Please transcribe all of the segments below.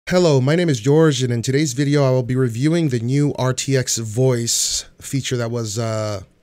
Hello, my name is George, and in today's video I will be reviewing the new RTX Voice feature that was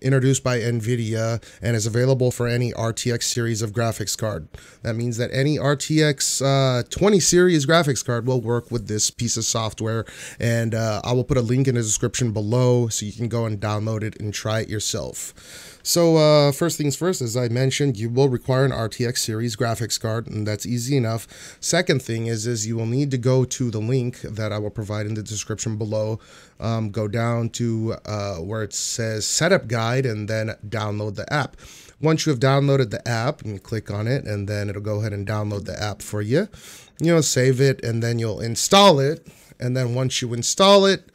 introduced by Nvidia and is available for any RTX series of graphics card. That means that any RTX 20 series graphics card will work with this piece of software, and I will put a link in the description below so you can go and download it and try it yourself. So first things first, as I mentioned, you will require an RTX series graphics card, and that's easy enough. Second thing is you will need to go to the link that I will provide in the description below. Go down to where it says setup guide and then download the app. Once you have downloaded the app, you click on it and then it'll go ahead and download the app for you. Save it and then you'll install it. And then once you install it,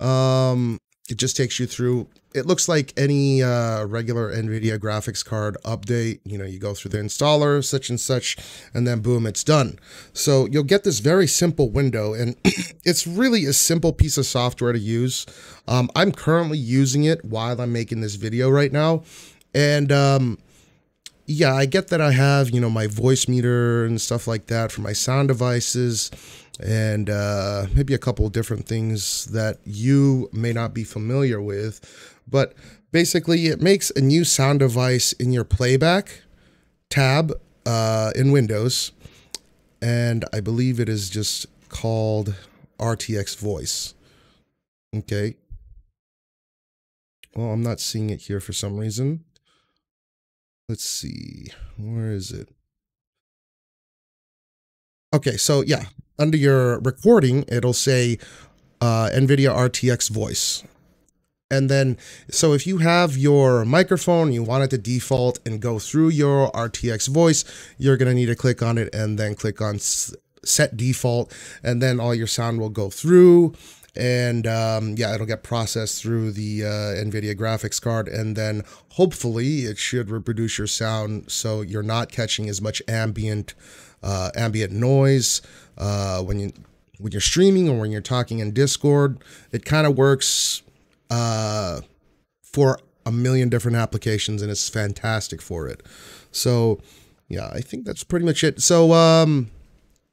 it just takes you through. It looks like any regular Nvidia graphics card update. You go through the installer, such and such, and then boom, it's done. So you'll get this very simple window, and it's really a simple piece of software to use. I'm currently using it while I'm making this video right now. And yeah, I get that I have, my voice meter and stuff like that for my sound devices, and maybe a couple of different things that you may not be familiar with. But basically, it makes a new sound device in your playback tab in Windows, and I believe it is just called RTX Voice. Okay. Well, I'm not seeing it here for some reason. Let's see. Where is it? Okay, so yeah, under your recording, it'll say Nvidia RTX Voice. And then, so if you have your microphone, you want it to default and go through your RTX Voice, you're going to need to click on it and then click on set default, and then all your sound will go through. And yeah, it'll get processed through the Nvidia graphics card, and then hopefully it should reproduce your sound so you're not catching as much ambient noise when you're streaming or when you're talking in Discord. It kind of works for a million different applications, and it's fantastic for it. So yeah, I think that's pretty much it. So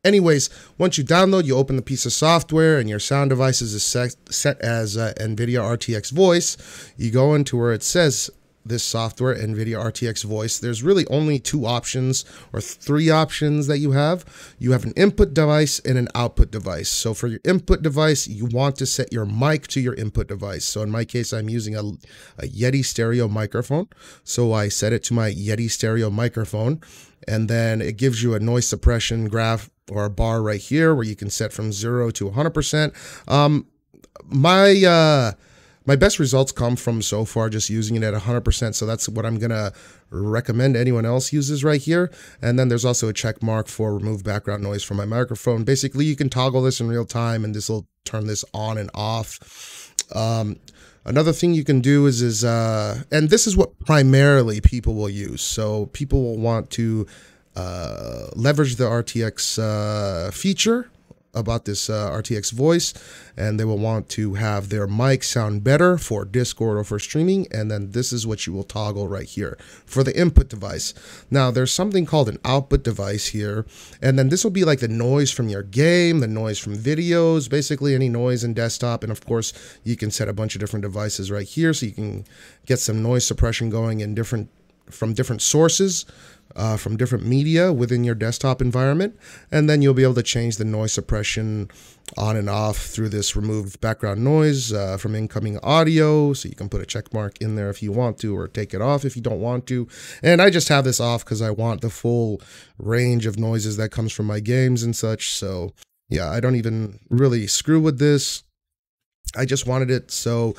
anyways, once you download, you open the piece of software and your sound devices is set as Nvidia RTX Voice. You go into where it says this software, Nvidia RTX Voice. There's really only two options or three options that you have. You have an input device and an output device. So for your input device, you want to set your mic to your input device. So in my case, I'm using a Yeti stereo microphone. So I set it to my Yeti stereo microphone, and then it gives you a noise suppression graph or a bar right here where you can set from 0 to 100%. My best results come from so far just using it at 100%, so that's what I'm gonna recommend anyone else uses right here. And then there's also a check mark for remove background noise from my microphone. Basically, you can toggle this in real time, and this will turn this on and off. Another thing you can do is and this is what primarily people will use. So people will want to leverage the RTX feature about this RTX Voice, and they will want to have their mic sound better for Discord or for streaming, and then this is what you will toggle right here for the input device. Now there's something called an output device here, and then this will be like the noise from your game, the noise from videos, basically any noise in desktop. And of course you can set a bunch of different devices right here so you can get some noise suppression going in from different sources, from different media within your desktop environment. And then you'll be able to change the noise suppression on and off through this remove background noise from incoming audio. So you can put a check mark in there if you want to, or take it off if you don't want to. And I just have this off because I want the full range of noises that comes from my games and such. So yeah, I don't even really screw with this. I just wanted it. So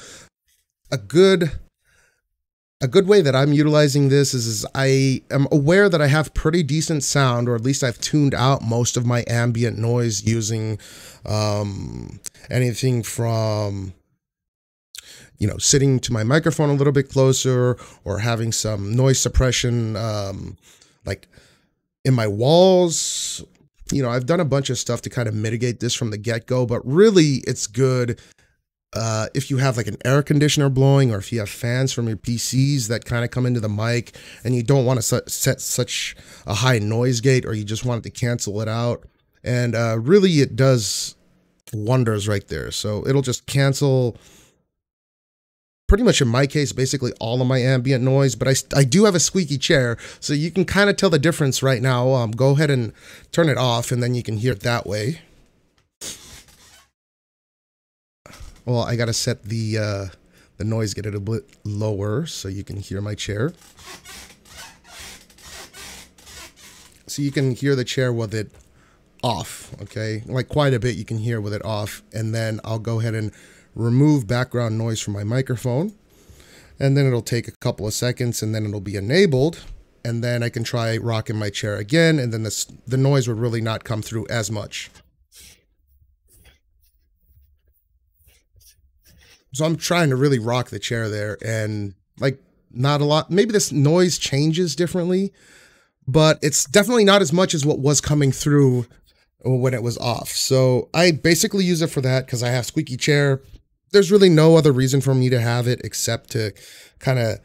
a good way that I'm utilizing this is I am aware that I have pretty decent sound, or at least I've tuned out most of my ambient noise using anything from, sitting to my microphone a little bit closer, or having some noise suppression like in my walls. I've done a bunch of stuff to kind of mitigate this from the get-go, but really it's good if you have like an air conditioner blowing, or if you have fans from your PCs that kind of come into the mic and you don't want to set such a high noise gate, or you just want it to cancel it out. And really it does wonders right there. So it'll just cancel pretty much, in my case, basically all of my ambient noise, but I do have a squeaky chair, so you can kind of tell the difference right now. Go ahead and turn it off, and then you can hear it that way. Well, I gotta set the noise, get it a bit lower so you can hear my chair. So you can hear the chair with it off, okay? Like quite a bit you can hear with it off. And then I'll go ahead and remove background noise from my microphone. And then it'll take a couple of seconds, and then it'll be enabled. And then I can try rocking my chair again, and then the noise would really not come through as much. So I'm trying to really rock the chair there, and like not a lot. Maybe this noise changes differently, but it's definitely not as much as what was coming through when it was off. So I basically use it for that because I have squeaky chair. There's really no other reason for me to have it except to kind of,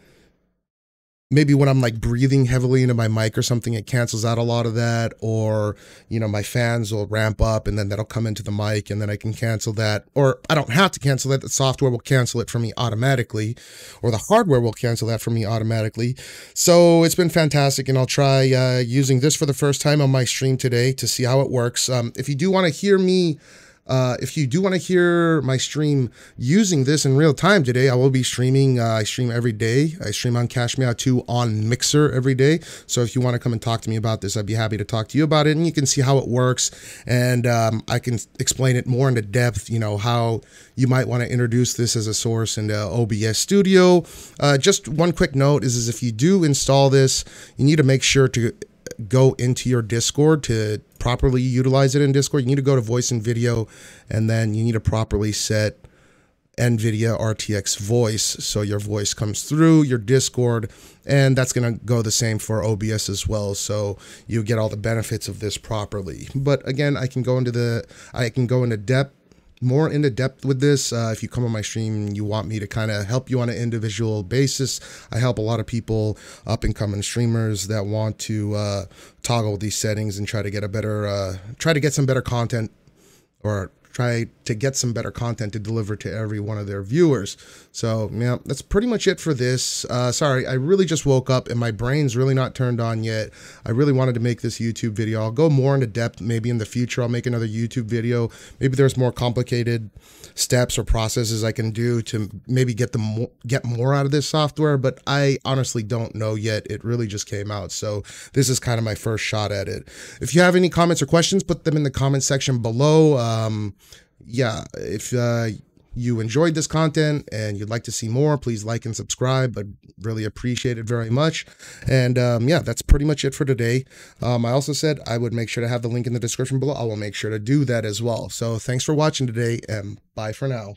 maybe when I'm like breathing heavily into my mic or something, it cancels out a lot of that. Or, you know, my fans will ramp up and then that'll come into the mic, and then I can cancel that. Or I don't have to cancel that. The software will cancel it for me automatically, or the hardware will cancel that for me automatically. So it's been fantastic, and I'll try using this for the first time on my stream today to see how it works. If you do want to hear me, if you do want to hear my stream using this in real time today, I will be streaming. I stream every day. I stream on Cash Me Out 2 on Mixer every day. So if you want to come and talk to me about this, I'd be happy to talk to you about it, and you can see how it works. And I can explain it more into depth, you know, how you might want to introduce this as a source into OBS Studio. Just one quick note is if you do install this, you need to make sure to go into your Discord to properly utilize it in Discord. You need to go to voice and video, and then you need to properly set Nvidia RTX Voice so your voice comes through your Discord, and that's going to go the same for OBS as well, so you get all the benefits of this properly. But again, I can go into depth, more into depth with this. If you come on my stream and you want me to kind of help you on an individual basis, I help a lot of people, up and coming streamers that want to toggle these settings and try to get a better, try to get some better content, or try to get some better content to deliver to every one of their viewers. So yeah, that's pretty much it for this. Sorry, I really just woke up and my brain's really not turned on yet. I really wanted to make this YouTube video. I'll go more into depth maybe in the future. I'll make another YouTube video. Maybe there's more complicated steps or processes I can do to maybe get more out of this software, but I honestly don't know yet. It really just came out, so this is kind of my first shot at it. If you have any comments or questions, put them in the comment section below. Yeah, if you enjoyed this content and you'd like to see more, please like and subscribe. I'd really appreciate it very much. And yeah, that's pretty much it for today. I also said I would make sure to have the link in the description below. I will make sure to do that as well. So thanks for watching today, and bye for now.